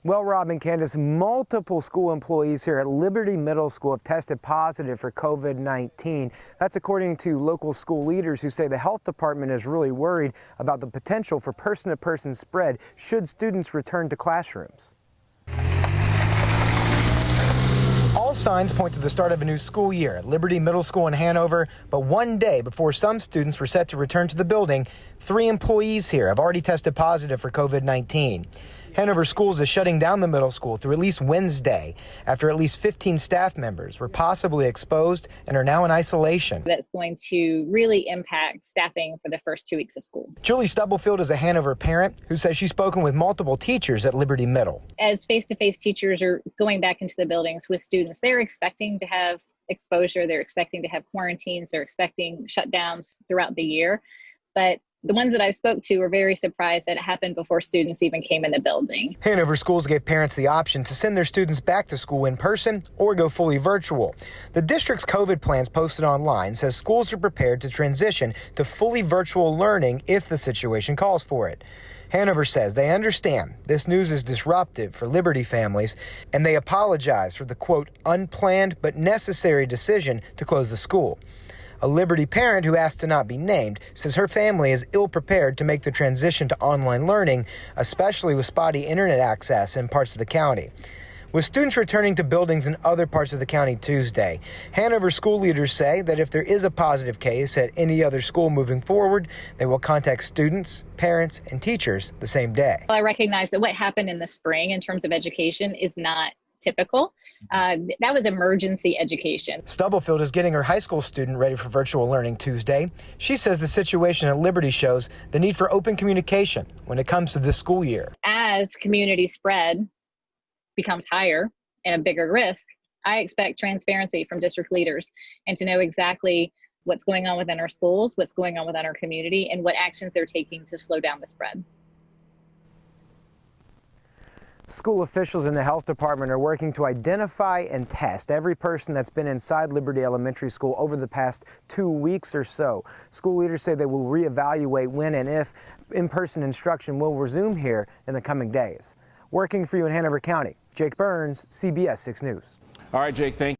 Well, Rob and Candace, multiple school employees here at Liberty Middle School have tested positive for COVID-19. That's according to local school leaders who say the health department is really worried about the potential for person-to-person spread should students return to classrooms. All signs point to the start of a new school year at Liberty Middle School in Hanover, but one day before some students were set to return to the building, 3 employees here have already tested positive for COVID-19. Hanover Schools is shutting down the middle school through at least Wednesday after at least 15 staff members were possibly exposed and are now in isolation. That's going to really impact staffing for the first 2 weeks of school. Julie Stubblefield is a Hanover parent who says she's spoken with multiple teachers at Liberty Middle. As face-to-face teachers are going back into the buildings with students, they're expecting to have exposure, they're expecting to have quarantines, they're expecting shutdowns throughout the year. But the ones that I spoke to were very surprised that it happened before students even came in the building. Hanover Schools gave parents the option to send their students back to school in person or go fully virtual. The district's COVID plans posted online says schools are prepared to transition to fully virtual learning if the situation calls for it. Hanover says they understand this news is disruptive for Liberty families, and they apologize for the, quote, unplanned but necessary decision to close the school. A Liberty parent who asked to not be named says her family is ill-prepared to make the transition to online learning, especially with spotty internet access in parts of the county. With students returning to buildings in other parts of the county Tuesday, Hanover school leaders say that if there is a positive case at any other school moving forward, they will contact students, parents, and teachers the same day. I recognize that what happened in the spring in terms of education is not typical. That was emergency education. Stubblefield is getting her high school student ready for virtual learning Tuesday. She says the situation at Liberty shows the need for open communication when it comes to this school year. As community spread becomes higher and a bigger risk, I expect transparency from district leaders and to know exactly what's going on within our schools, what's going on within our community, and what actions they're taking to slow down the spread. School officials in the health department are working to identify and test every person that's been inside Liberty Elementary School over the past 2 weeks or so. School leaders say they will reevaluate when and if in-person instruction will resume here in the coming days. Working for you in Hanover County, Jake Burns, CBS 6 News. All right, Jake, thank you.